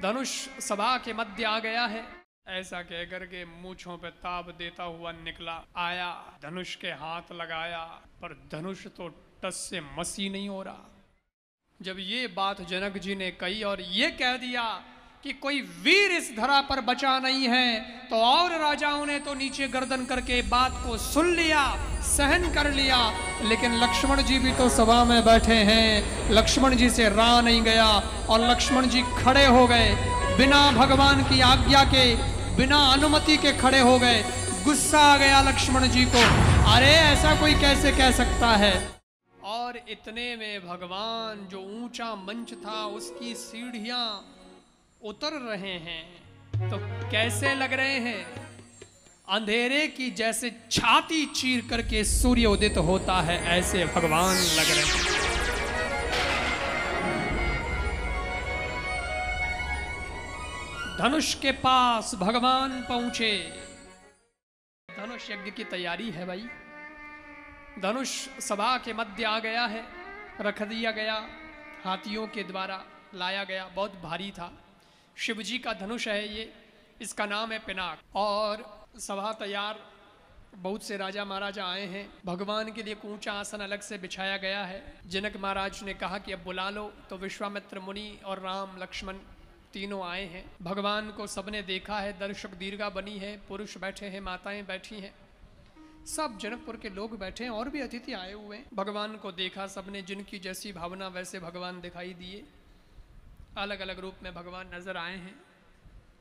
धनुष सभा के मध्य आ गया है। ऐसा कहकर के मूंछों पे ताप देता हुआ निकला आया, धनुष के हाथ लगाया, पर धनुष तो टस से मसी नहीं हो रहा। जब ये बात जनक जी ने कही और ये कह दिया कि कोई वीर इस धरा पर बचा नहीं है, तो और राजाओं ने तो नीचे गर्दन करके बात को सुन लिया, सहन कर लिया, लेकिन लक्ष्मण जी भी तो सभा में बैठे हैं। लक्ष्मण जी से रहा नहीं गया और लक्ष्मण जी खड़े हो गए, बिना भगवान की आज्ञा के, बिना अनुमति के खड़े हो गए। गुस्सा आ गया लक्ष्मण जी को, अरे ऐसा कोई कैसे कह सकता है। और इतने में भगवान जो ऊंचा मंच था उसकी सीढ़ियां उतर रहे हैं, तो कैसे लग रहे हैं? अंधेरे की जैसे छाती चीर करके सूर्य उदित होता है, ऐसे भगवान लग रहे हैं। धनुष के पास भगवान पहुंचे। धनुष यज्ञ की तैयारी है भाई। धनुष सभा के मध्य आ गया है, रख दिया गया, हाथियों के द्वारा लाया गया, बहुत भारी था। शिव जी का धनुष है ये, इसका नाम है पिनाक। और सभा तैयार, बहुत से राजा महाराजा आए हैं। भगवान के लिए एक ऊंचा आसन अलग से बिछाया गया है। जनक महाराज ने कहा कि अब बुला लो, तो विश्वामित्र मुनि और राम लक्ष्मण तीनों आए हैं। भगवान को सबने देखा है, दर्शक दीर्घा बनी है, पुरुष बैठे हैं, माताएं बैठी हैं, सब जनकपुर के लोग बैठे हैं और भी अतिथि आए हुए हैं। भगवान को देखा सबने, जिनकी जैसी भावना वैसे भगवान दिखाई दिए। अलग अलग रूप में भगवान नजर आए हैं।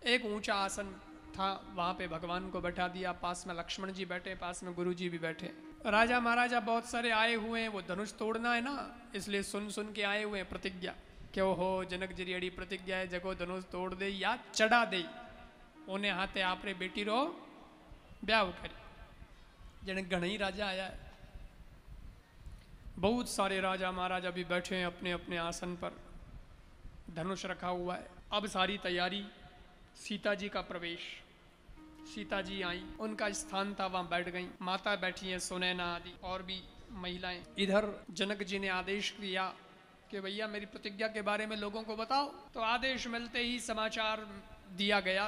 एक ऊंचा आसन था, वहां पे भगवान को बैठा दिया, पास में लक्ष्मण जी बैठे, पास में गुरु जी भी बैठे। राजा महाराजा बहुत सारे आए हुए हैं, वो धनुष तोड़ना है ना, इसलिए सुन सुन के आए हुए हैं प्रतिज्ञा। क्यों हो जनक जी अड़ी प्रतिज्ञा है, जगो धनुष तोड़ दे या चढ़ा दे, उन्हें हाथे आपरे बेटी रो ब्याह करी। जनक घणी राजा आया है, बहुत सारे राजा महाराजा भी बैठे हैं अपने अपने आसन पर, धनुष रखा हुआ है। अब सारी तैयारी, सीता जी का प्रवेश, सीता जी आई, उनका स्थान था, वहां बैठ गई। माता बैठी हैं, सुनैना आदि और भी महिलाएं। इधर जनक जी ने आदेश किया कि भैया मेरी प्रतिज्ञा के बारे में लोगों को बताओ। तो आदेश मिलते ही समाचार दिया गया,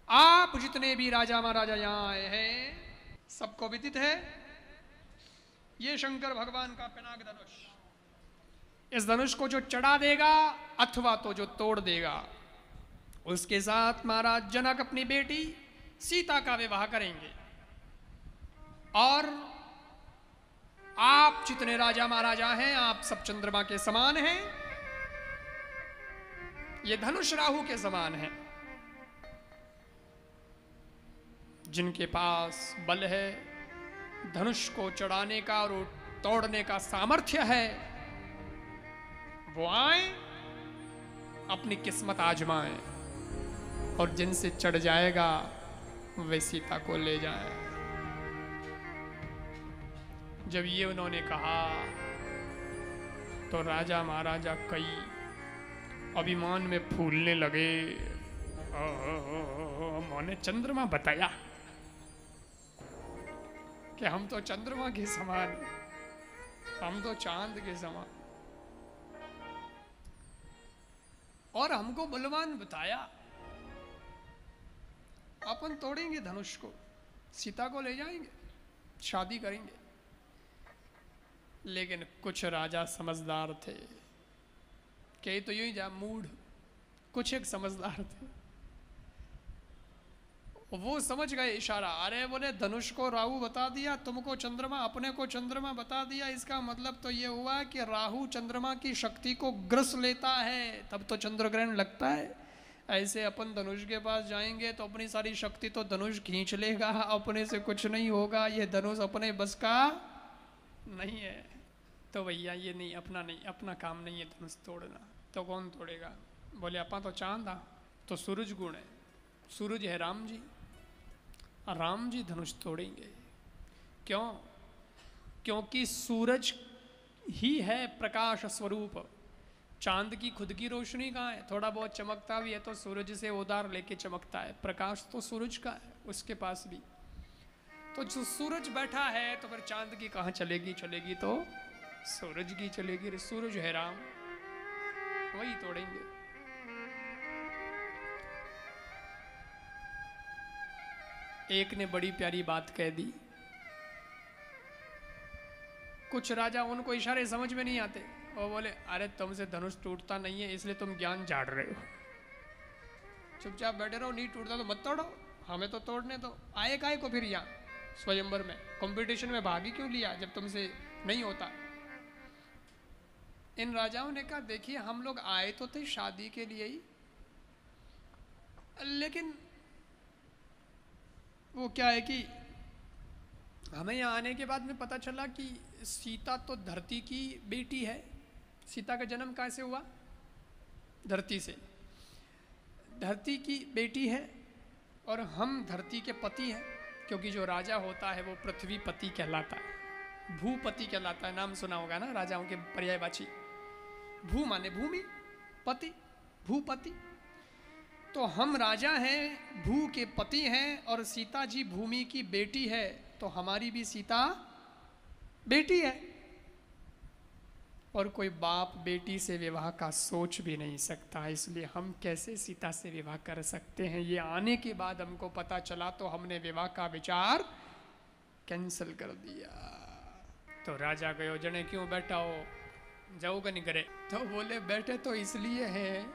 आप जितने भी राजा महाराजा यहाँ आए हैं सबको विदित है, ये शंकर भगवान का पिनाक धनुष, इस धनुष को जो चढ़ा देगा अथवा तो जो तोड़ देगा, उसके साथ महाराज जनक अपनी बेटी सीता का विवाह करेंगे। और आप जितने राजा महाराजा हैं, आप सब चंद्रमा के समान हैं, ये धनुष राहु के समान है। जिनके पास बल है, धनुष को चढ़ाने का और तोड़ने का सामर्थ्य है, वो आए, अपनी किस्मत आजमाएं, और जिनसे चढ़ जाएगा वे सीता को ले जाए। जब ये उन्होंने कहा तो राजा महाराजा कई अभिमान में फूलने लगे। मैंने चंद्रमा बताया कि हम तो चंद्रमा के समान, हम तो चांद के समान, और हमको बलवान बताया। अपन तोड़ेंगे धनुष को, सीता को ले जाएंगे, शादी करेंगे। लेकिन कुछ राजा समझदार थे, कई तो यूं ही जा मूढ़, कुछ एक समझदार थे, वो समझ गए इशारा। अरे बोले धनुष को राहु बता दिया, तुमको चंद्रमा, अपने को चंद्रमा बता दिया, इसका मतलब तो ये हुआ कि राहु चंद्रमा की शक्ति को ग्रस लेता है, तब तो चंद्र ग्रहण लगता है। ऐसे अपन धनुष के पास जाएंगे तो अपनी सारी शक्ति तो धनुष खींच लेगा, अपने से कुछ नहीं होगा, ये धनुष अपने बस का नहीं है। तो भैया ये नहीं, अपना नहीं, अपना काम नहीं है धनुष तोड़ना। तो कौन तोड़ेगा? बोले अपा तो चांद, तो सूरज गुण है, सूरज है राम जी, राम जी धनुष तोड़ेंगे। क्यों? क्योंकि सूरज ही है प्रकाश स्वरूप। चांद की खुद की रोशनी कहाँ है? थोड़ा बहुत चमकता भी है तो सूरज से उधार लेके चमकता है, प्रकाश तो सूरज का है उसके पास भी। तो जो सूरज बैठा है तो फिर चांद की कहाँ चलेगी? चलेगी तो सूरज की चलेगी रे, सूरज है राम, वही तोड़ेंगे। एक ने बड़ी प्यारी बात कह दी। कुछ राजा, उनको इशारे समझ में नहीं आते, वो बोले अरे तुमसे धनुष टूटता नहीं है इसलिए तुम ज्ञान झाड़ रहे हो, चुपचाप बैठे रहो, नहीं टूटता तो मत तोड़ो, हमें तो तोड़ने दो। आए काहे को फिर यहाँ स्वयंवर में, कंपटीशन में भाग ही क्यों लिया जब तुमसे नहीं होता। इन राजाओं ने कहा देखिए हम लोग आए तो थे शादी के लिए ही, लेकिन वो क्या है कि हमें यहाँ आने के बाद में पता चला कि सीता तो धरती की बेटी है। सीता का जन्म कहाँ से हुआ? धरती से। धरती की बेटी है और हम धरती के पति हैं, क्योंकि जो राजा होता है वो पृथ्वी पति कहलाता है, भूपति कहलाता है। नाम सुना होगा ना राजाओं के पर्यायवाची। भू माने भूमि, पति भूपति। तो हम राजा हैं, भू के पति हैं, और सीता जी भूमि की बेटी है, तो हमारी भी सीता बेटी है। और कोई बाप बेटी से विवाह का सोच भी नहीं सकता, इसलिए हम कैसे सीता से विवाह कर सकते हैं। ये आने के बाद हमको पता चला तो हमने विवाह का विचार कैंसिल कर दिया। तो राजा गयो जने क्यों बैठा हो, जाओगे नहीं करे। तो बोले बैठे तो इसलिए हैं,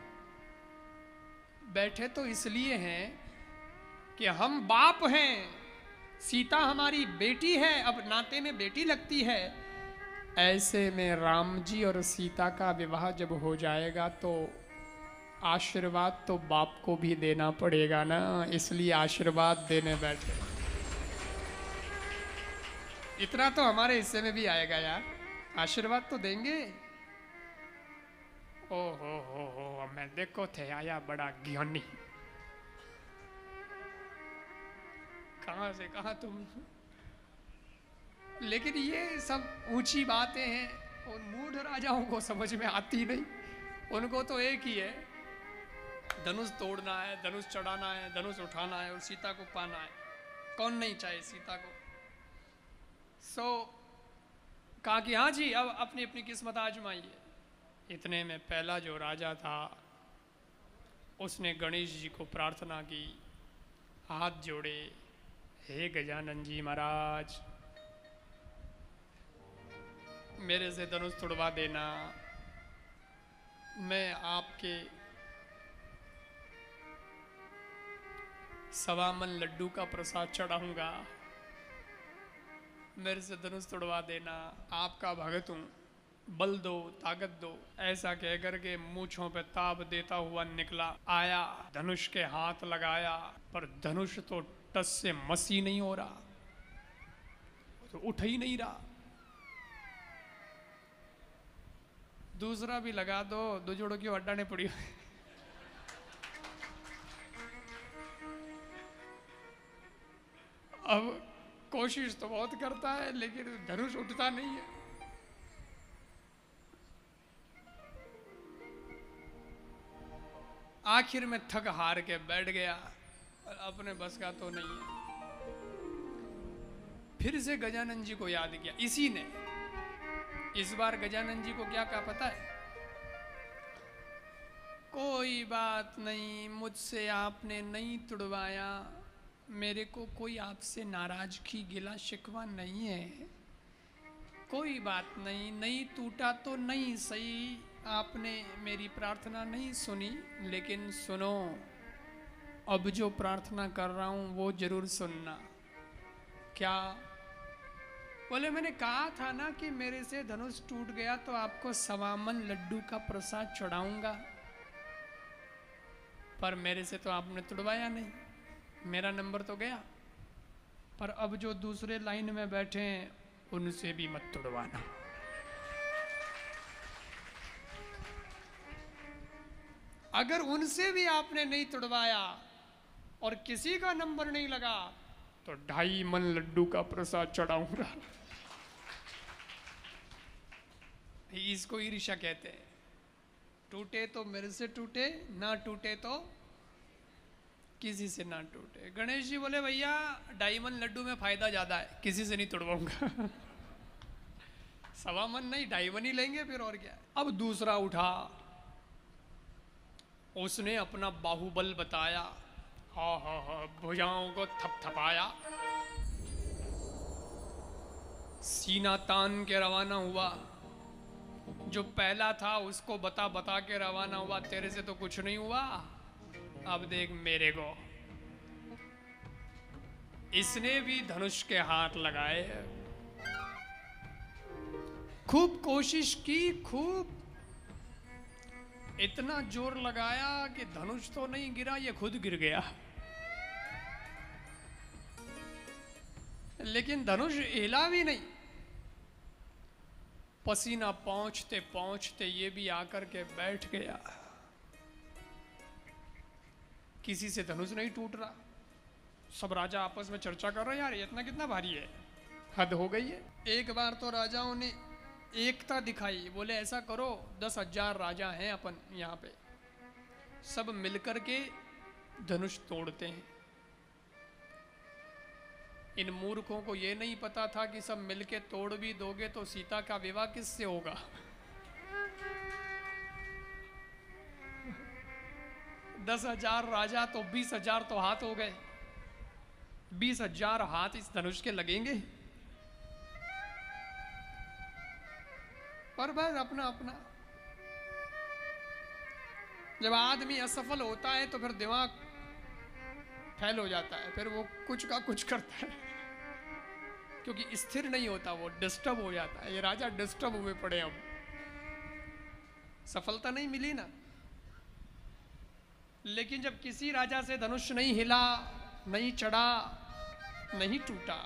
बैठे तो इसलिए हैं कि हम बाप हैं, सीता हमारी बेटी है, अब नाते में बेटी लगती है। ऐसे में राम जी और सीता का विवाह जब हो जाएगा तो आशीर्वाद तो बाप को भी देना पड़ेगा ना, इसलिए आशीर्वाद देने बैठे। इतना तो हमारे हिस्से में भी आएगा यार, आशीर्वाद तो देंगे। ओ हो, मैं देखो थे आया बड़ा ज्ञानी। कहां से कहां तुम। लेकिन ये सब ऊंची बातें हैं, उन मूढ़ राजाओं को समझ में आती नहीं। उनको तो एक ही है, धनुष तोड़ना है, धनुष चढ़ाना है, धनुष उठाना है और सीता को पाना है। कौन नहीं चाहे सीता को। कहा कि हाँ जी अब अपनी अपनी किस्मत आजमाइए। इतने में पहला जो राजा था उसने गणेश जी को प्रार्थना की, हाथ जोड़े, हे गजानन जी महाराज मेरे से धनुष तुड़वा देना, मैं आपके 1.25 मन लड्डू का प्रसाद चढ़ाऊंगा, मेरे से धनुष तुड़वा देना, आपका भगत हूं, बल दो, ताकत दो। ऐसा कह करके मूंछों पे ताप देता हुआ निकला, आया, धनुष के हाथ लगाया, पर धनुष तो टस से मसी नहीं हो रहा, तो उठ ही नहीं रहा। दूसरा भी लगा दो, दो जोड़ों की अड्डाने पड़ी। अब कोशिश तो बहुत करता है लेकिन धनुष उठता नहीं है। आखिर में थक हार के बैठ गया, और अपने बस का तो नहीं है। फिर से गजानन जी को याद किया इसी ने। इस बार गजानन जी को क्या कहा पता है? कोई बात नहीं, मुझसे आपने नहीं तुड़वाया, मेरे को कोई आपसे नाराजगी गिला शिकवा नहीं है, कोई बात नहीं, नहीं टूटा तो नहीं सही, आपने मेरी प्रार्थना नहीं सुनी, लेकिन सुनो अब जो प्रार्थना कर रहा हूं वो जरूर सुनना। क्या? बोले मैंने कहा था ना कि मेरे से धनुष टूट गया तो आपको 1.25 मन लड्डू का प्रसाद चढ़ाऊंगा, पर मेरे से तो आपने तुड़वाया नहीं, मेरा नंबर तो गया। पर अब जो दूसरे लाइन में बैठे हैं उनसे भी मत तुड़वाना। अगर उनसे भी आपने नहीं तुड़वाया और किसी का नंबर नहीं लगा तो 2.5 मन लड्डू का प्रसाद चढ़ाऊंगा। इसको ईर्ष्या कहते हैं। टूटे तो मेरे से टूटे, ना टूटे तो किसी से ना टूटे। गणेश जी बोले भैया 2.5 मन लड्डू में फायदा ज्यादा है, किसी से नहीं तुड़वाऊंगा। सवा मन नहीं, 2.5 मन ही लेंगे फिर, और क्या। अब दूसरा उठा, उसने अपना बाहुबल बताया, हाँ हाँ हाँ, भुजाओं को थपथपाया, सीना तान के रवाना हुआ। जो पहला था उसको बता बता के रवाना हुआ, तेरे से तो कुछ नहीं हुआ, अब देख मेरे को। इसने भी धनुष के हाथ लगाए, खूब कोशिश की, खूब इतना जोर लगाया कि धनुष तो नहीं गिरा, ये खुद गिर गया। लेकिन धनुष हिला भी नहीं। पसीना पहुंचते पहुंचते ये भी आकर के बैठ गया। किसी से धनुष नहीं टूट रहा। सब राजा आपस में चर्चा कर रहे हैं, यार इतना कितना भारी है, हद हो गई है। एक बार तो राजाओं ने एकता दिखाई, बोले ऐसा करो 10,000 राजा हैं अपन यहाँ पे, सब मिलकर के धनुष तोड़ते हैं। इन मूर्खों को ये नहीं पता था कि सब मिलके तोड़ भी दोगे तो सीता का विवाह किससे होगा। दस 10,000 राजा तो 20,000 तो हाथ हो गए, 20,000 हाथ इस धनुष के लगेंगे। पर बस अपना अपना। जब आदमी असफल होता है तो फिर दिमाग फैल हो जाता है, फिर वो कुछ का कुछ करता है, क्योंकि स्थिर नहीं होता, वो डिस्टर्ब हो जाता है। ये राजा डिस्टर्ब हुए पड़े, अब सफलता नहीं मिली ना। लेकिन जब किसी राजा से धनुष नहीं हिला, नहीं चढ़ा, नहीं टूटा,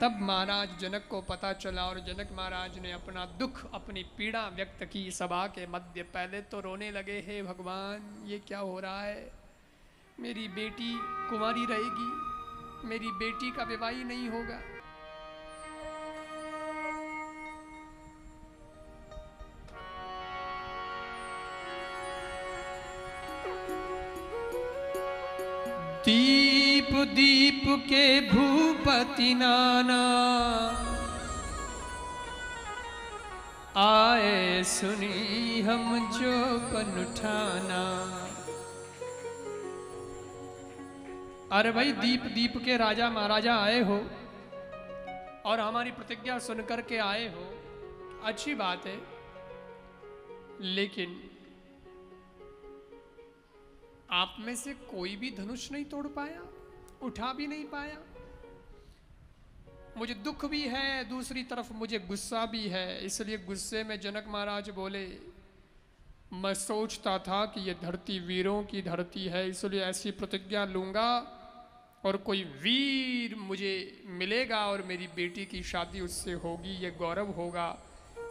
तब महाराज जनक को पता चला और जनक महाराज ने अपना दुख, अपनी पीड़ा व्यक्त की सभा के मध्य। पहले तो रोने लगे, हे भगवान ये क्या हो रहा है, मेरी बेटी कुंवारी रहेगी, मेरी बेटी का विवाह ही नहीं होगा। दीप दीप के भूपति नाना, आए सुनी हम जो पन उठाना। अरे भाई, दीप दीप के राजा महाराजा आए हो और हमारी प्रतिज्ञा सुनकर के आए हो, अच्छी बात है, लेकिन आप में से कोई भी धनुष नहीं तोड़ पाया, उठा भी नहीं पाया। मुझे दुख भी है, दूसरी तरफ मुझे गुस्सा भी है। इसलिए गुस्से में जनक महाराज बोले, मैं सोचता था कि ये धरती वीरों की धरती है, इसलिए ऐसी प्रतिज्ञा लूंगा और कोई वीर मुझे मिलेगा और मेरी बेटी की शादी उससे होगी, ये गौरव होगा।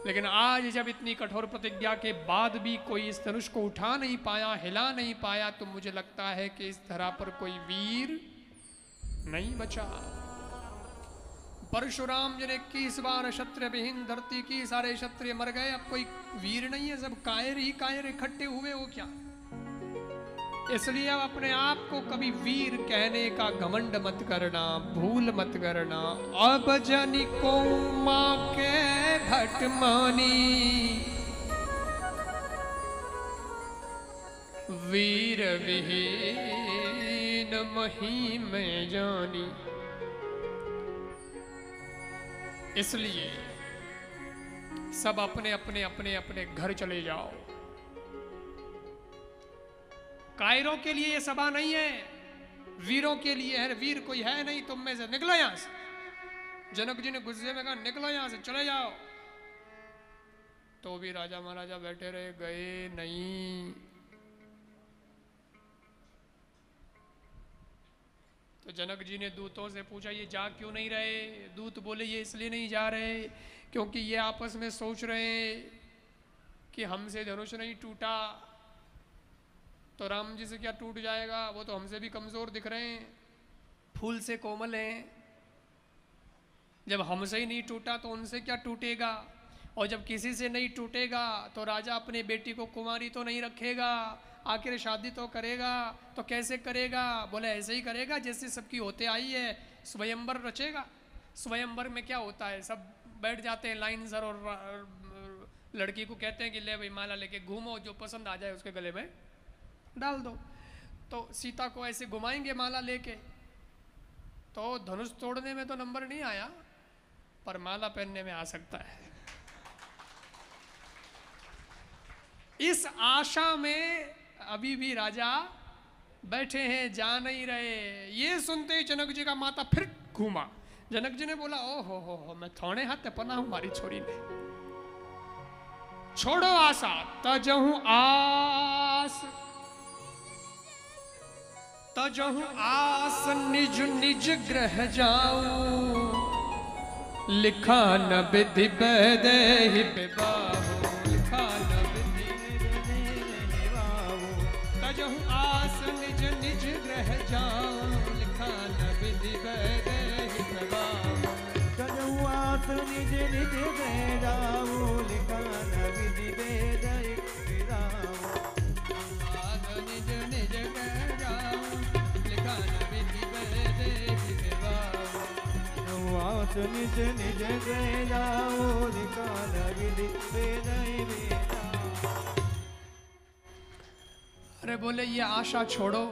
लेकिन आज जब इतनी कठोर प्रतिज्ञा के बाद भी कोई इस धनुष को उठा नहीं पाया, हिला नहीं पाया, तो मुझे लगता है कि इस धरा पर कोई वीर नहीं बचा। परशुराम जी ने 21 बार क्षत्रिय विहीन धरती की, सारे क्षत्रिय मर गए, अब कोई वीर नहीं है, सब कायर ही कायर इकट्ठे हुए हो क्या। इसलिए अब अपने आप को कभी वीर कहने का घमंड मत करना, भूल मत करना। अब जनी को माँ के भट मानी, वीर विहीन मही में जानी। इसलिए सब अपने अपने अपने अपने घर चले जाओ। कायरों के लिए ये सभा नहीं है, वीरों के लिए है। वीर कोई है नहीं तुम में से, निकलो यहां से। जनक जी ने गुस्से में कहा, निकलो यहां से, चले जाओ। तो भी राजा महाराजा बैठे रहे, गए नहीं। तो जनक जी ने दूतों से पूछा, ये जा क्यों नहीं रहे। दूत बोले, ये इसलिए नहीं जा रहे क्योंकि ये आपस में सोच रहे कि हमसे धनुष नहीं टूटा तो राम जी से क्या टूट जाएगा, वो तो हमसे भी कमजोर दिख रहे हैं, फूल से कोमल हैं। जब हमसे ही नहीं टूटा तो उनसे क्या टूटेगा, और जब किसी से नहीं टूटेगा तो राजा अपनी बेटी को कुंवारी तो नहीं रखेगा, आखिर शादी तो करेगा। तो कैसे करेगा, बोले ऐसे ही करेगा जैसे सबकी होते आई है, स्वयंवर रचेगा। स्वयंवर में क्या होता है, सब बैठ जाते हैं लाइन सर, और लड़की को कहते हैं कि ले भाई माला लेके घूमो, जो पसंद आ जाए उसके गले में डाल दो। तो सीता को ऐसे घुमाएंगे माला लेके, तो धनुष तोड़ने में तो नंबर नहीं आया, पर माला पहनने में आ सकता है। इस आशा में अभी भी राजा बैठे हैं, जा नहीं रहे। ये सुनते ही जनक जी का माथा फिर घूमा। जनक जी ने बोला, ओ हो मैं थोड़े हाथ पना हूं मारी छोरी ने, छोड़ो आशा तजहू आस, तजहू आस निज निज ग्रह जाऊं, लिखा न विधि बैदेहि विवाहो, लिखा न विधि विवाहो, तजहू आस निज निज ग्रह जाऊं, लिखा न विधि बैदेहि विवाहो, तजहू आस निज निज ग्रह जाऊं, लिखा न विधि बैदेहि विवाहो, आस निज निज ग्रह जाऊं, लिखा न विधि बैदेहि विवाहो, आस निज निज ग्रह जाऊं, लिखा न विधि बैदेहि विवाहो। अरे बोले ये आशा छोड़ो,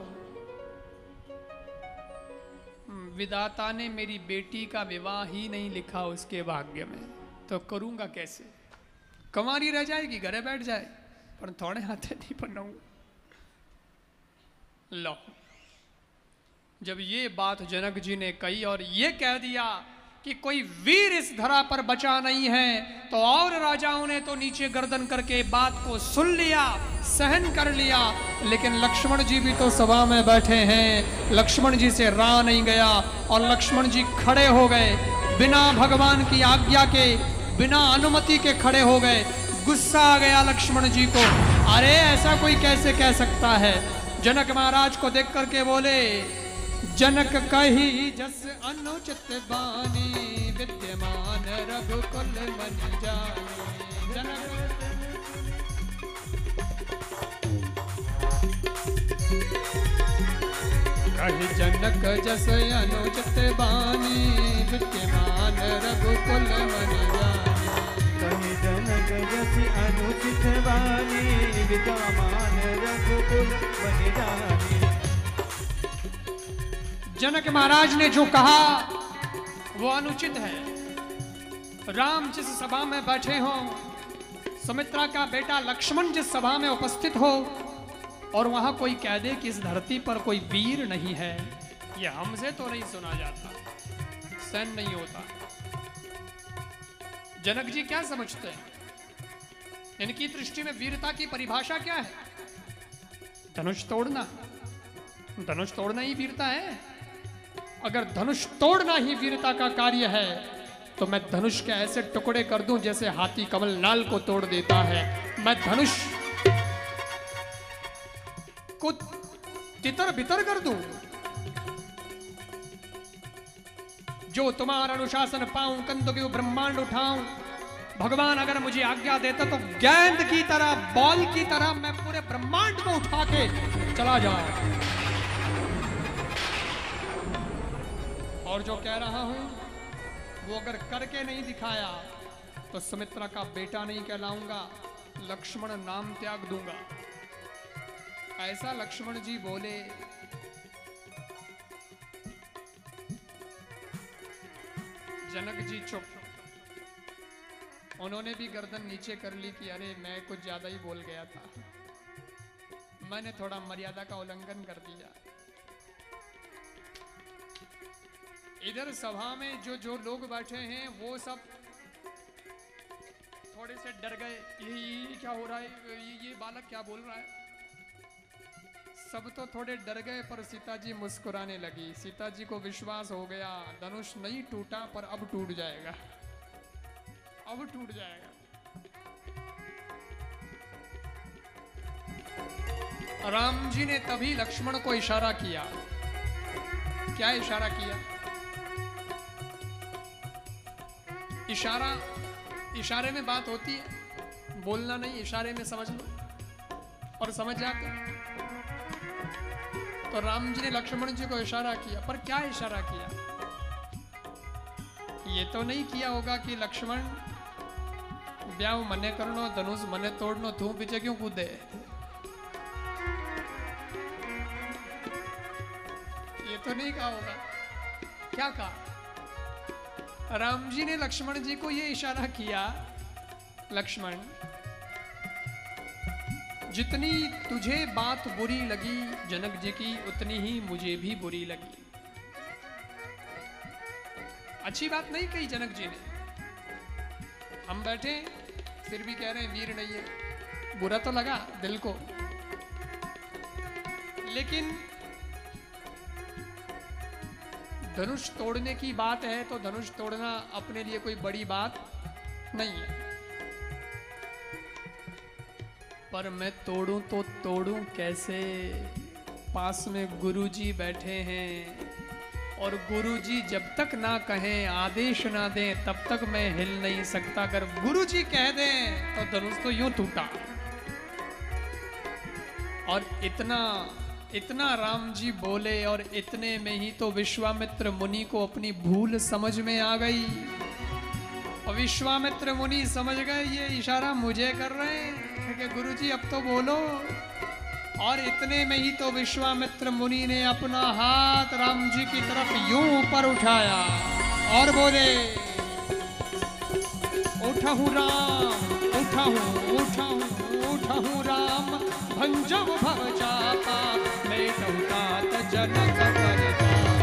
विधाता ने मेरी बेटी का विवाह ही नहीं लिखा उसके भाग्य में, तो करूंगा कैसे? कमारी रह जाएगी, घरे बैठ जाए, पर थोड़े हाथे नहीं बनाऊंगा। लो, जब ये बात जनक जी ने कही और ये कह दिया कि कोई वीर इस धरा पर बचा नहीं है, तो और राजाओं ने तो नीचे गर्दन करके बात को सुन लिया, सहन कर लिया, लेकिन लक्ष्मण जी भी तो सभा में बैठे हैं। लक्ष्मण जी से रहा नहीं गया और लक्ष्मण जी खड़े हो गए, बिना भगवान की आज्ञा के, बिना अनुमति के खड़े हो गए। गुस्सा आ गया लक्ष्मण जी को, अरे ऐसा कोई कैसे कह सकता है? जनक महाराज को देख करके बोले, जनक कही जस अनुचित बानी, विद्यमान रघुकुल मन जानी। जनक कही जनक जस अनुचित बानी, विद्यमान रघुकुल मन जानी। कही जनक जस अनुचित बानी, विद्यमान रघुकुल मन जानी। जनक महाराज ने जो कहा वो अनुचित है। राम जिस सभा में बैठे हो, सुमित्रा का बेटा लक्ष्मण जिस सभा में उपस्थित हो, और वहां कोई कह दे कि इस धरती पर कोई वीर नहीं है, ये हमसे तो नहीं सुना जाता, सहन नहीं होता। जनक जी क्या समझते हैं? इनकी दृष्टि में वीरता की परिभाषा क्या है? धनुष तोड़ना। धनुष तोड़ना ही वीरता है? अगर धनुष तोड़ना ही वीरता का कार्य है, तो मैं धनुष के ऐसे टुकड़े कर दूं जैसे हाथी कमल नाल को तोड़ देता है। मैं धनुष को तितर बितर कर दूं। जो तुम्हारा अनुशासन पाऊं, कंधों के ब्रह्मांड उठाऊं। भगवान अगर मुझे आज्ञा देता तो गेंद की तरह, बॉल की तरह मैं पूरे ब्रह्मांड को उठा के चला जाऊं। और जो कह रहा हूं वो अगर करके नहीं दिखाया तो सुमित्रा का बेटा नहीं कहलाऊंगा, लक्ष्मण नाम त्याग दूंगा। ऐसा लक्ष्मण जी बोले। जनक जी चुप। उन्होंने भी गर्दन नीचे कर ली कि अरे मैं कुछ ज्यादा ही बोल गया था, मैंने थोड़ा मर्यादा का उल्लंघन कर दिया। इधर सभा में जो लोग बैठे हैं वो सब थोड़े से डर गए, ये क्या हो रहा है, ये बालक क्या बोल रहा है। सब तो थोड़े डर गए, पर सीता जी मुस्कुराने लगी। सीता जी को विश्वास हो गया, धनुष नहीं टूटा पर अब टूट जाएगा, अब टूट जाएगा। राम जी ने तभी लक्ष्मण को इशारा किया। क्या इशारा किया? इशारे में बात होती है, बोलना नहीं, इशारे में समझ लो और समझ जाते। तो राम जी ने लक्ष्मण जी को इशारा किया, पर क्या इशारा किया? ये तो नहीं किया होगा कि लक्ष्मण ब्याह मने करनो धनुष मने तोड़नो तू पीछे क्यों कूदे। ये तो नहीं कहा होगा। क्या कहा? राम जी ने लक्ष्मण जी को ये इशारा किया, लक्ष्मण जितनी तुझे बात बुरी लगी जनक जी की उतनी ही मुझे भी बुरी लगी। अच्छी बात नहीं कही जनक जी ने। हम बैठे फिर भी कह रहे हैं वीर नहीं है, बुरा तो लगा दिल को, लेकिन धनुष तोड़ने की बात है तो धनुष तोड़ना अपने लिए कोई बड़ी बात नहीं है। पर मैं तोड़ूं तो तोड़ूं कैसे? पास में गुरुजी बैठे हैं और गुरुजी जब तक ना कहें, आदेश ना दें, तब तक मैं हिल नहीं सकता। अगर गुरुजी कह दें तो धनुष तो यूं टूटा। और इतना राम जी बोले और इतने में ही तो विश्वामित्र मुनि को अपनी भूल समझ में आ गई। और विश्वामित्र मुनि समझ गए ये इशारा मुझे कर रहे हैं कि गुरुजी अब तो बोलो। और इतने में ही तो विश्वामित्र मुनि ने अपना हाथ राम जी की तरफ यूं ऊपर उठाया और बोले, उठहु राम उठहु उठहु उठहु राम भंजव भव चापा मेटहु तात जनक परिताप।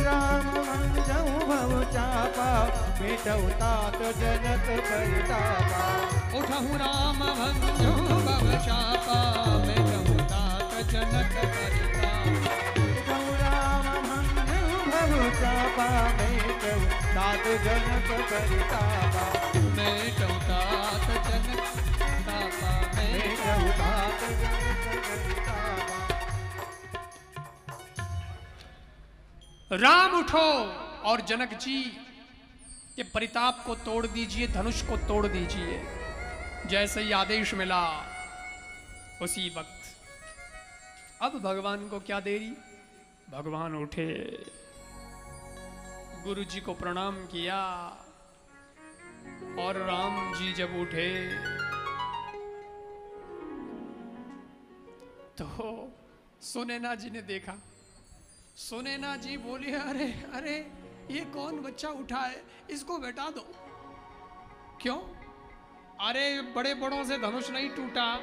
राम भंजहु भव चापा मेटहु तात जनक परितापा। उठहु राम भंजहु भव चापा मेटहु तात जनक परिताप। उठहु राम भंजहु भव चापा मेटहु तात जनक परितापा। मेटहु तात जनक तापा मेटहु तात जनक परितापा। राम उठो और जनक जी के परिताप को तोड़ दीजिए, धनुष को तोड़ दीजिए। जैसे ही आदेश मिला उसी वक्त अब भगवान को क्या देरी, भगवान उठे, गुरु जी को प्रणाम किया। और राम जी जब उठे तो सुनैना जी ने देखा। सुनैना जी बोली, अरे अरे ये कौन बच्चा उठा है, इसको बैठा दो। क्यों? अरे बड़े बड़ों से धनुष नहीं टूटा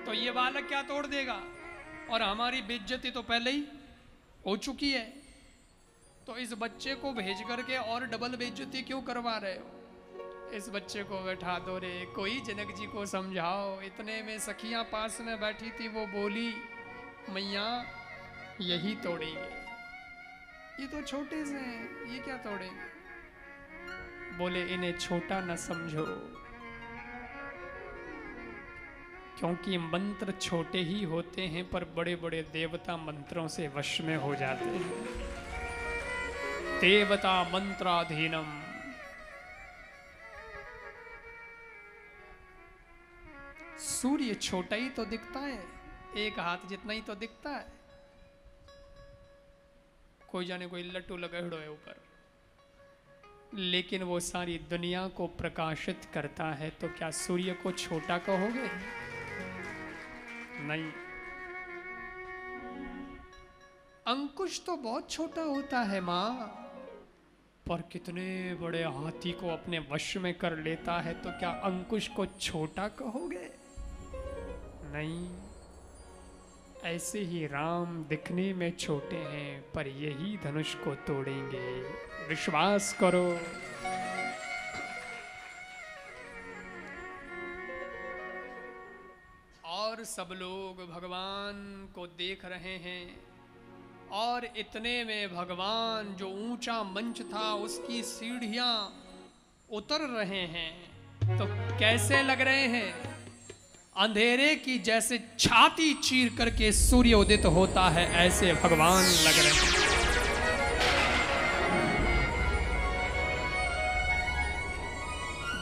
तो ये बालक क्या तोड़ देगा, और हमारी बेइज्जती तो पहले ही हो चुकी है, तो इस बच्चे को भेज करके और डबल बेइज्जती क्यों करवा रहे हो? इस बच्चे को बैठा दो रे, कोई जनक जी को समझाओ। इतने में सखियां पास में बैठी थी, वो बोली, मैया यही तोड़ेंगे, ये तो छोटे से हैं, ये क्या तोड़ेंगे? बोले इन्हें छोटा न समझो, क्योंकि मंत्र छोटे ही होते हैं पर बड़े बड़े देवता मंत्रों से वश में हो जाते हैं। देवता मंत्राधीनम। सूर्य छोटा ही तो दिखता है, एक हाथ जितना ही तो दिखता है। कोई जाने कोई लट्टू लगेड़ो है ऊपर, लेकिन वो सारी दुनिया को प्रकाशित करता है। तो क्या सूर्य को छोटा कहोगे? नहीं। अंकुश तो बहुत छोटा होता है मां, पर कितने बड़े हाथी को अपने वश में कर लेता है। तो क्या अंकुश को छोटा कहोगे? नहीं। ऐसे ही राम दिखने में छोटे हैं पर यही धनुष को तोड़ेंगे, विश्वास करो। और सब लोग भगवान को देख रहे हैं और इतने में भगवान जो ऊंचा मंच था उसकी सीढ़ियां उतर रहे हैं। तो कैसे लग रहे हैं? अंधेरे की जैसे छाती चीर करके सूर्य उदित होता है, ऐसे भगवान लग रहे हैं।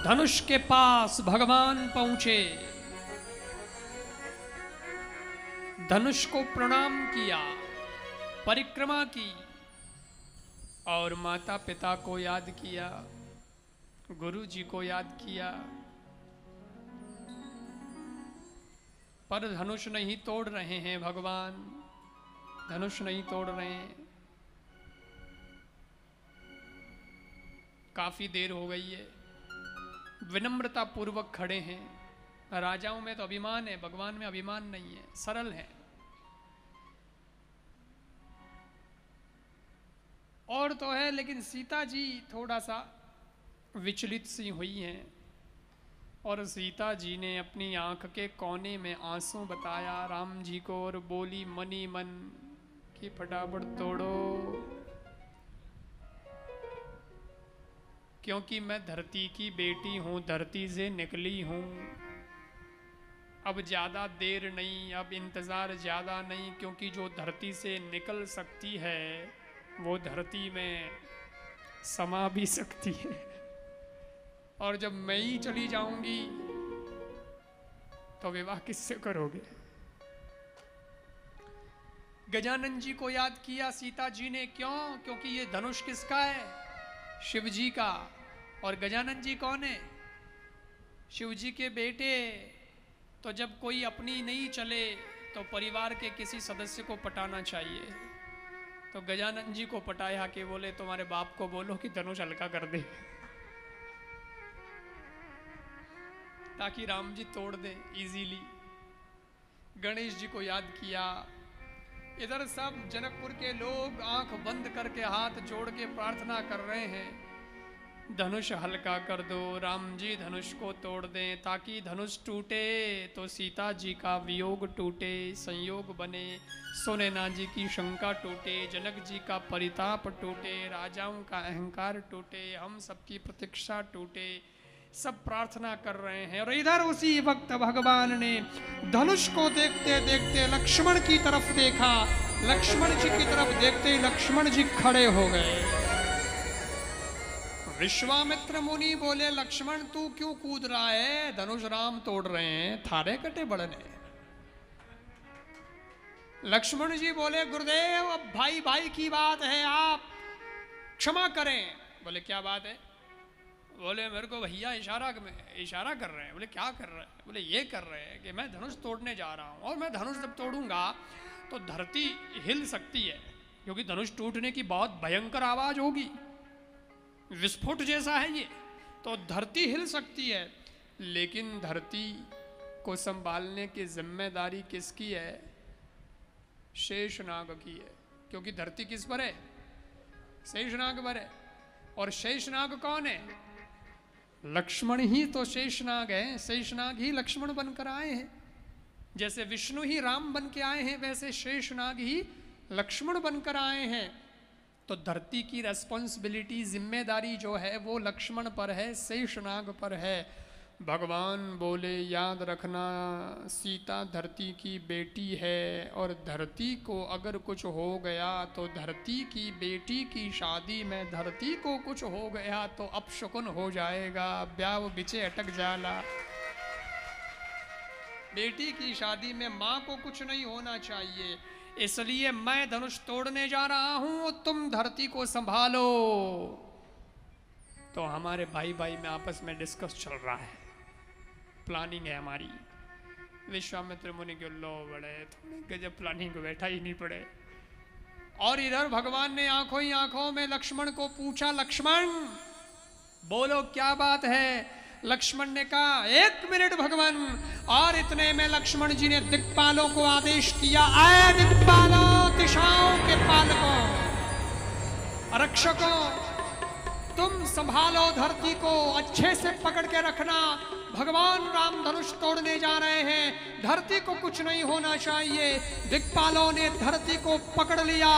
धनुष के पास भगवान पहुंचे, धनुष को प्रणाम किया, परिक्रमा की, और माता पिता को याद किया, गुरु जी को याद किया, पर धनुष नहीं तोड़ रहे हैं भगवान, धनुष नहीं तोड़ रहे हैं। काफी देर हो गई है, विनम्रता पूर्वक खड़े हैं। राजाओं में तो अभिमान है, भगवान में अभिमान नहीं है, सरल है। और तो है, लेकिन सीता जी थोड़ा सा विचलित सी हुई हैं, और सीता जी ने अपनी आंख के कोने में आंसू बताया राम जी को, और बोली मनी मन कि फटाफट तोड़ो, क्योंकि मैं धरती की बेटी हूं, धरती से निकली हूं। अब ज्यादा देर नहीं, अब इंतजार ज्यादा नहीं, क्योंकि जो धरती से निकल सकती है वो धरती में समा भी सकती है, और जब मैं ही चली जाऊंगी तो विवाह किससे करोगे? गजानन जी को याद किया सीता जी ने। क्यों? क्योंकि ये धनुष किसका है? शिव जी का। और गजानन जी कौन है? शिव जी के बेटे। तो जब कोई अपनी नहीं चले तो परिवार के किसी सदस्य को पटाना चाहिए। तो गजानन जी को पटाया कि बोले तुम्हारे बाप को बोलो कि धनुष हल्का कर दे, ताकि राम जी तोड़ दे इजीली। गणेश जी को याद किया। इधर सब जनकपुर के लोग आंख बंद करके हाथ जोड़ के प्रार्थना कर रहे हैं, धनुष हल्का कर दो, राम जी धनुष को तोड़ दें, ताकि धनुष टूटे तो सीता जी का वियोग टूटे, संयोग बने, सुनैना जी की शंका टूटे, जनक जी का परिताप टूटे, राजाओं का अहंकार टूटे, हम सबकी प्रतीक्षा टूटे। सब प्रार्थना कर रहे हैं। और इधर उसी वक्त भगवान ने धनुष को देखते देखते लक्ष्मण की तरफ देखा। लक्ष्मण जी की तरफ देखते ही लक्ष्मण जी खड़े हो गए। विश्वामित्र मुनि बोले लक्ष्मण तू क्यों कूद रहा है? धनुष राम तोड़ रहे हैं, थारे कटे बढ़ने। लक्ष्मण जी बोले गुरुदेव अब भाई भाई की बात है, आप क्षमा करें। बोले क्या बात है? बोले मेरे को भैया इशारा कर रहे हैं। बोले क्या कर रहे हैं? बोले ये कर रहे हैं कि मैं धनुष तोड़ने जा रहा हूं, और मैं धनुष जब तोड़ूंगा तो धरती हिल सकती है, क्योंकि धनुष टूटने की बहुत भयंकर आवाज होगी, विस्फोट जैसा है ये, तो धरती हिल सकती है। लेकिन धरती को संभालने की जिम्मेदारी किसकी है? शेषनाग की है, क्योंकि धरती किस पर है? शेषनाग पर है। और शेषनाग कौन है? लक्ष्मण ही तो शेषनाग है। शेषनाग ही लक्ष्मण बनकर आए हैं। जैसे विष्णु ही राम बन के आए हैं, वैसे शेषनाग ही लक्ष्मण बनकर आए हैं। तो धरती की रेस्पॉन्सिबिलिटी, जिम्मेदारी जो है वो लक्ष्मण पर है, शेषनाग पर है। भगवान बोले याद रखना सीता धरती की बेटी है, और धरती को अगर कुछ हो गया तो धरती की बेटी की शादी में धरती को कुछ हो गया तो अपशकुन हो जाएगा, ब्याह बिचे अटक जाला। बेटी की शादी में माँ को कुछ नहीं होना चाहिए, इसलिए मैं धनुष तोड़ने जा रहा हूं, तुम धरती को संभालो। तो हमारे भाई भाई में आपस में डिस्कस चल रहा है, प्लानिंग है हमारी। विश्वामित्र मुनि के लो बड़े थोड़े गजब प्लानिंग को बैठा ही नहीं पड़े। और इधर भगवान ने आंखों ही आंखों में लक्ष्मण को पूछा, लक्ष्मण बोलो क्या बात है? लक्ष्मण ने कहा 1 मिनट भगवान। और इतने में लक्ष्मण जी ने दिक्पालों को आदेश किया, आए दिक्पालों, दिशाओं के पालकों, रक्षकों, तुम संभालो धरती को, अच्छे से पकड़ के रखना। भगवान राम धनुष तोड़ने जा रहे हैं, धरती को कुछ नहीं होना चाहिए। दिक्पालों ने धरती को पकड़ लिया,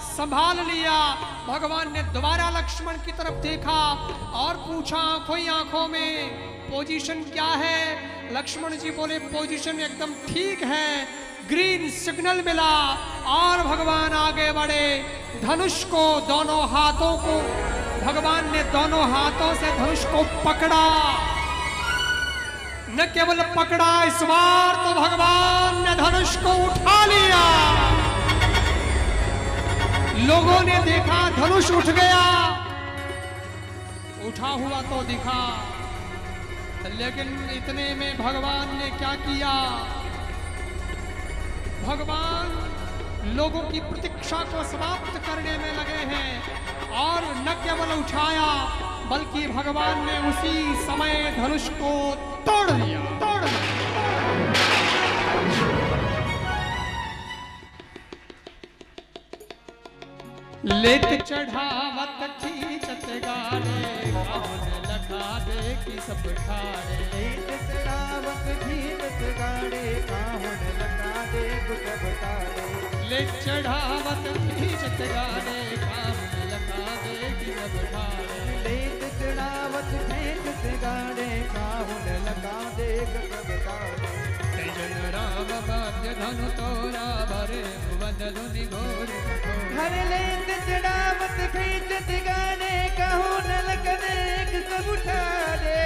संभाल लिया। भगवान ने दोबारा लक्ष्मण की तरफ देखा और पूछा आंखों ही आंखों में, पोजीशन क्या है? लक्ष्मण जी बोले पोजीशन एकदम ठीक है, ग्रीन सिग्नल मिला। और भगवान आगे बढ़े, धनुष को दोनों हाथों को, भगवान ने दोनों हाथों से धनुष को पकड़ा। न केवल पकड़ा, इस बार तो भगवान ने धनुष को उठा लिया। लोगों ने देखा धनुष उठ गया, उठा हुआ तो दिखा, लेकिन इतने में भगवान ने क्या किया? भगवान लोगों की प्रतीक्षा को समाप्त करने में लगे हैं और न केवल उठाया बल्कि भगवान ने उसी समय धनुष को तोड़ दिया। लेत चढ़ावत खींचत गाड़े, काहुन लखा दे कि सब ठाड़े। लेत चढ़ावत खींचत गाड़े, काहुन लखा दे कि सब ठाड़े। लेत चढ़ावत खींचत गाड़े, काहुन लखा दे कि सब ठाड़े। लेत चढ़ावत खींचत गाड़े, काहुन लखा दे कि सब ठाड़े। जन राम मध्य धनु तोरा, भरे भुवन धुनि घोर कठोर। हर लेत चढ़ावत खींचत गाड़े, काहुन लखा दे कि सब ठाड़े।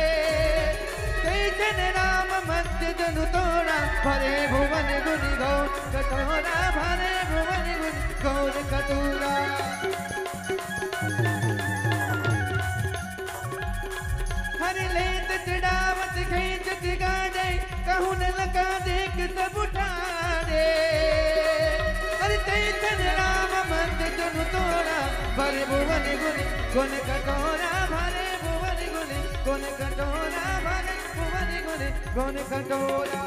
जन राम मध्य धनु तोरा, भरे भुवन धुनि घोर कठोरा। भरे भुवन धुनि घोर कठोरा। हर लेत चढ़ावत खींचत गाड़े, काहुन लखा दे कि सब ठाड़े। हर चैतन राम मध्य धनु तोरा, भरे भुवन धुनि गुण कठोरा। भरे भुवन धुनि गुण कठोरा। भरे भुवन धुनि गुण कठोरा।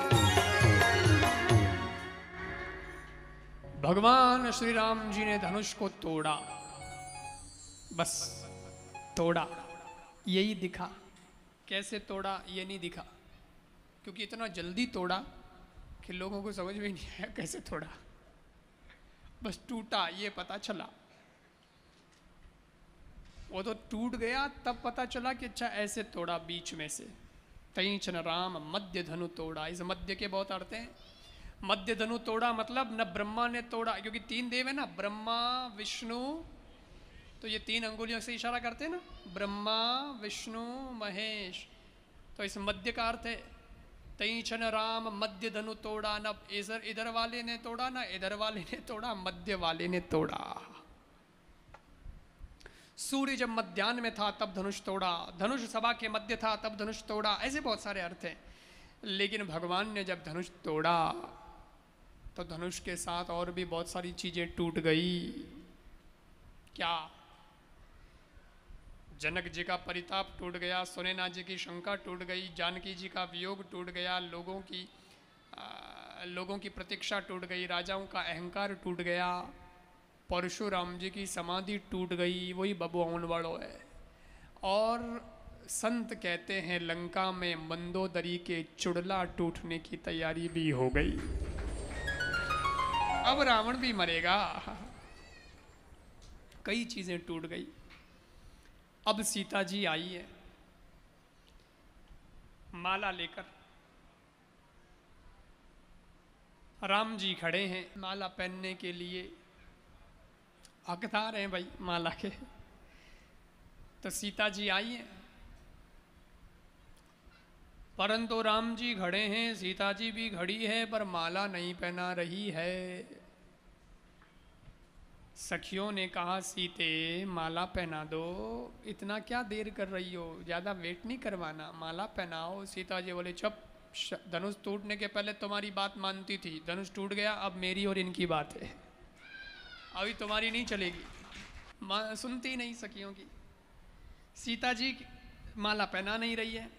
भगवान श्री राम जी ने धनुष को तोड़ा, बस तोड़ा, यही दिखा। कैसे तोड़ा ये नहीं दिखा, क्योंकि इतना जल्दी तोड़ा कि लोगों को समझ में नहीं आया कैसे तोड़ा। बस टूटा ये पता चला। वो तो टूट गया, तब पता चला कि अच्छा ऐसे तोड़ा बीच में से। तैंचन राम मध्य धनु तोड़ा। इस मध्य के बहुत अर्थ हैं। मध्य धनु तोड़ा मतलब न ब्रह्मा ने तोड़ा, क्योंकि तीन देव है ना, ब्रह्मा विष्णु, तो ये तीन अंगुलियों से इशारा करते हैं ना, ब्रह्मा विष्णु महेश। तो इस मध्य का अर्थ है तैंचन राम मध्य धनु तोड़ा। न इधर वाले ने तोड़ा, ना इधर वाले ने तोड़ा, मध्य वाले ने तोड़ा। सूर्य जब मध्याह्न में था तब धनुष तोड़ा, धनुष सभा के मध्य था तब धनुष तोड़ा। ऐसे बहुत सारे अर्थ हैं। लेकिन भगवान ने जब धनुष तोड़ा तो धनुष के साथ और भी बहुत सारी चीजें टूट गई। क्या? जनक जी का परिताप टूट गया, सुनैना जी की शंका टूट गई, जानकी जी का वियोग टूट गया, लोगों की प्रतीक्षा टूट गई, राजाओं का अहंकार टूट गया, परशुराम जी की समाधि टूट गई। वही बबुआन वालों है। और संत कहते हैं लंका में मंदोदरी के चुड़ला टूटने की तैयारी भी हो गई। अब रावण भी मरेगा। कई चीजें टूट गई। अब सीता जी आई है माला लेकर, राम जी खड़े हैं माला पहनने के लिए, हकदार हैं भाई माला के। तो सीता जी आई हैं, परंतु राम जी खड़े हैं, सीता जी भी खड़ी है, पर माला नहीं पहना रही है। सखियों ने कहा सीते माला पहना दो, इतना क्या देर कर रही हो, ज़्यादा वेट नहीं करवाना, माला पहनाओ। सीता जी बोले चुप, धनुष टूटने के पहले तुम्हारी बात मानती थी, धनुष टूट गया, अब मेरी और इनकी बात है, अभी तुम्हारी नहीं चलेगी। सुनती नहीं सखियों की। सीता जी माला पहना नहीं रही है,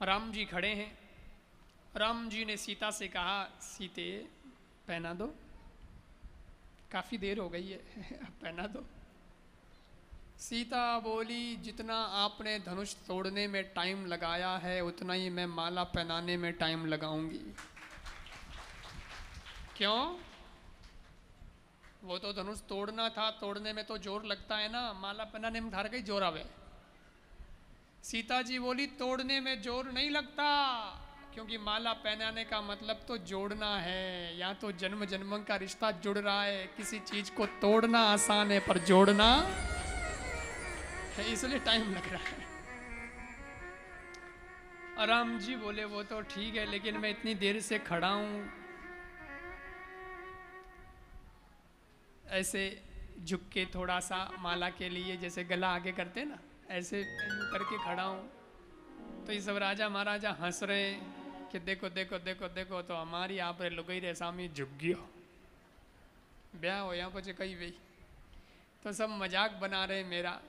राम जी खड़े हैं। राम जी ने सीता से कहा सीते पहना दो, काफ़ी देर हो गई है, अब पहना दो। सीता बोली जितना आपने धनुष तोड़ने में टाइम लगाया है उतना ही मैं माला पहनाने में टाइम लगाऊंगी। क्यों? वो तो धनुष तोड़ना था, तोड़ने में तो जोर लगता है ना, माला पहनाने में धार गई जोर आवे। सीता जी बोली तोड़ने में जोर नहीं लगता, क्योंकि माला पहनाने का मतलब तो जोड़ना है। या तो जन्म जन्म का रिश्ता जुड़ रहा है, किसी चीज को तोड़ना आसान है पर जोड़ना है, इसलिए टाइम लग रहा है। राम जी बोले वो तो ठीक है, लेकिन मैं इतनी देर से खड़ा हूं, ऐसे झुक के थोड़ा सा माला के लिए जैसे गला आगे करते ना, ऐसे यूं करके खड़ा हूँ। तो ये सब राजा महाराजा हंस रहे हैं कि देखो देखो देखो देखो, तो हमारी आप लुगाई रे सामी झुक गयो, ब्याह हो यहाँ पर कही वही। तो सब मजाक बना रहे मेरा,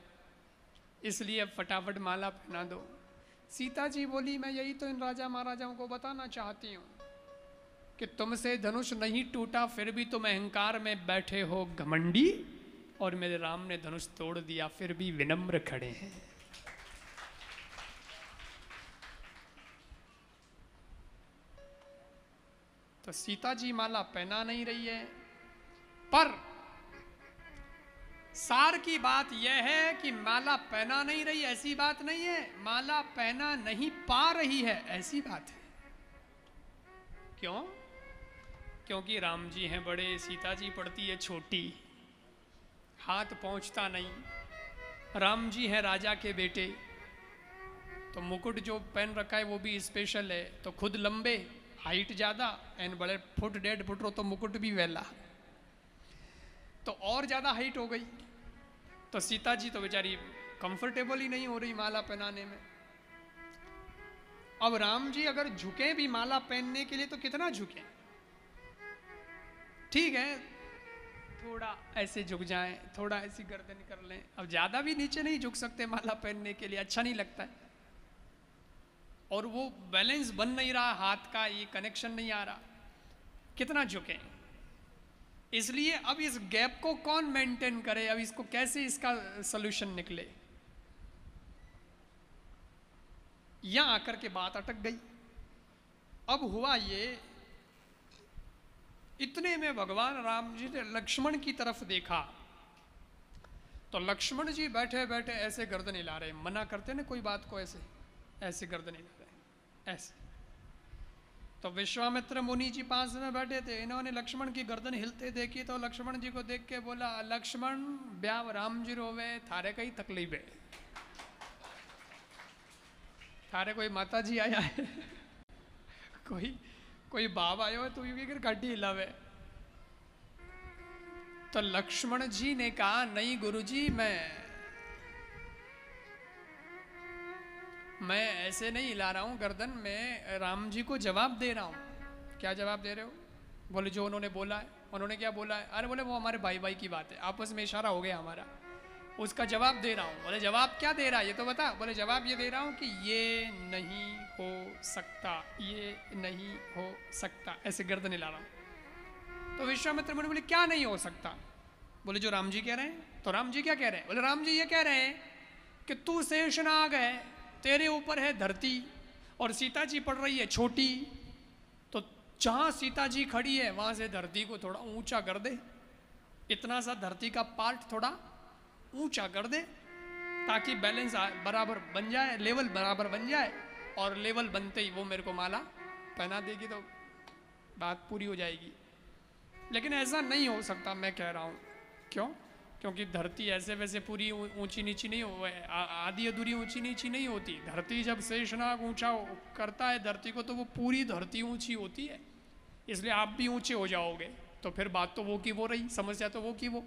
इसलिए अब फटाफट माला पहना दो। सीता जी बोली, मैं यही तो इन राजा महाराजाओं को बताना चाहती हूँ कि तुमसे धनुष नहीं टूटा, फिर भी तुम अहंकार में बैठे हो घमंडी, और मेरे राम ने धनुष तोड़ दिया फिर भी विनम्र खड़े हैं। तो सीता जी माला पहना नहीं रही है, पर सार की बात यह है कि माला पहना नहीं रही ऐसी बात नहीं है, माला पहना नहीं पा रही है ऐसी बात है। क्यों? क्योंकि राम जी हैं बड़े, सीता जी पड़ती है छोटी, हाथ पहुंचता नहीं। राम जी हैं राजा के बेटे, तो मुकुट जो पहन रखा है वो भी स्पेशल है। तो खुद लंबे, हाइट ज़्यादा, एंड बड़े फुट 1.5 फुट रो, तो मुकुट भी वेला, तो और ज़्यादा हाइट हो गई। तो सीता जी तो बेचारी कंफर्टेबल ही नहीं हो रही माला पहनाने में। अब राम जी अगर झुके भी माला पहनने के लिए तो कितना झुके? ठीक है, थोड़ा ऐसे झुक जाएं, थोड़ा ऐसी गर्दन कर लें, अब ज़्यादा भी नीचे नहीं झुक सकते माला पहनने के लिए, अच्छा नहीं लगता है। और वो बैलेंस बन नहीं रहा, हाथ का ये कनेक्शन नहीं आ रहा, कितना झुके? इसलिए अब इस गैप को कौन मेंटेन करे, अब इसको कैसे इसका सॉल्यूशन निकले? यहां आकर के बात अटक गई। अब हुआ ये, इतने में भगवान राम जी ने लक्ष्मण की तरफ देखा, तो लक्ष्मण जी बैठे बैठे ऐसे गर्दन हिला रहे, मना करते ना कोई बात को, ऐसे ऐसे गर्दन हिला रहे ऐसे। तो विश्वामित्र मुनि जी पास में बैठे थे, इन्होंने लक्ष्मण की गर्दन हिलते देखी, तो लक्ष्मण जी को देख के बोला, लक्ष्मण ब्याह राम जी रोवे, थारे कई तकलीफ है, थारे कोई माता जी आया है कोई बाप आयो है, तू यूं की गाड़ी हिलावे। तो लक्ष्मण जी ने कहा, नहीं गुरुजी, मैं ऐसे नहीं हिला रहा हूं गर्दन, मैं राम जी को जवाब दे रहा हूं। क्या जवाब दे रहे हो? बोले जो उन्होंने बोला है। उन्होंने क्या बोला है? अरे बोले वो हमारे भाई भाई की बात है, आपस में इशारा हो गया हमारा, उसका जवाब दे रहा हूं। बोले जवाब क्या दे रहा है ये तो बता। बोले जवाब ये दे रहा हूं कि ये नहीं हो सकता, ये नहीं हो सकता, ऐसे गर्दन हिला रहा हूं। तो विश्वामित्र मुनि बोले क्या नहीं हो सकता? बोले जो राम जी कह रहे हैं। तो राम जी क्या कह रहे हैं? बोले राम जी ये कह रहे हैं कि तू शेषनाग है, तेरे ऊपर है धरती, और सीता जी पड़ रही है छोटी, तो जहां सीता जी खड़ी है वहां से धरती को थोड़ा ऊंचा कर दे, इतना सा धरती का पार्ट थोड़ा ऊंचा कर दे, ताकि बैलेंस बराबर बन जाए, लेवल बराबर बन जाए, और लेवल बनते ही वो मेरे को माला पहना देगी तो बात पूरी हो जाएगी। लेकिन ऐसा नहीं हो सकता, मैं कह रहा हूं। क्यों? क्योंकि धरती ऐसे वैसे पूरी ऊंची नीची नहीं हो, आधी अधूरी ऊंची नीची नहीं होती। धरती जब शेषनाग ऊंचा करता है धरती को, तो वो पूरी धरती ऊंची होती है। इसलिए आप भी ऊंचे हो जाओगे, तो फिर बात तो वो की वो रही, समस्या तो वो की वो,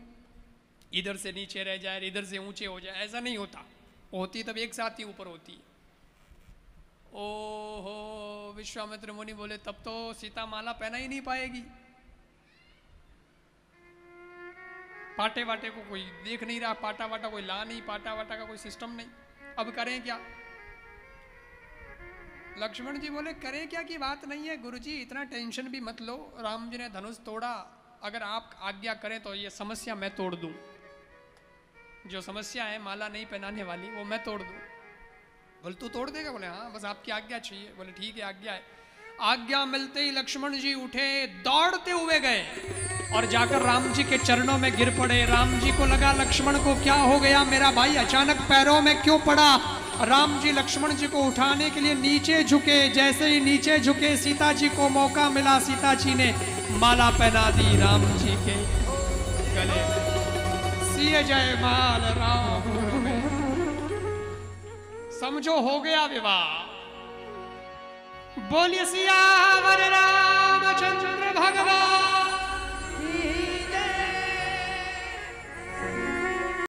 इधर से नीचे रह जाए, इधर से ऊंचे हो जाए, ऐसा नहीं होता। होती तब एक साथ ही ऊपर होती। ओहो, विश्वामित्र मुनि बोले तब तो सीता माला पहना ही नहीं पाएगी, पाटे वाटे को कोई देख नहीं रहा, पाटा वाटा कोई ला नहीं, पाटा वाटा का कोई सिस्टम नहीं, अब करें क्या? लक्ष्मण जी बोले करें क्या की बात नहीं है गुरुजी, इतना टेंशन भी मत लो, राम जी ने धनुष तोड़ा, अगर आप आज्ञा करें तो ये समस्या मैं तोड़ दूं, जो समस्या है माला नहीं पहनाने वाली वो मैं तोड़ दूं। बोले तू तोड़ देगा? बोले हाँ, बस आपकी आज्ञा चाहिए। बोले ठीक है, आज्ञा है। आज्ञा मिलते ही लक्ष्मण जी उठे, दौड़ते हुए गए और जाकर राम जी के चरणों में गिर पड़े। राम जी को लगा लक्ष्मण को क्या हो गया, मेरा भाई अचानक पैरों में क्यों पड़ा। राम जी लक्ष्मण जी को उठाने के लिए नीचे झुके, जैसे ही नीचे झुके सीता जी को मौका मिला, सीता जी ने माला पहना दी राम जी के गले में। सिय जय माल राम, समझो हो गया विवाह। बोलिए सियावर रामचंद्र भगवान।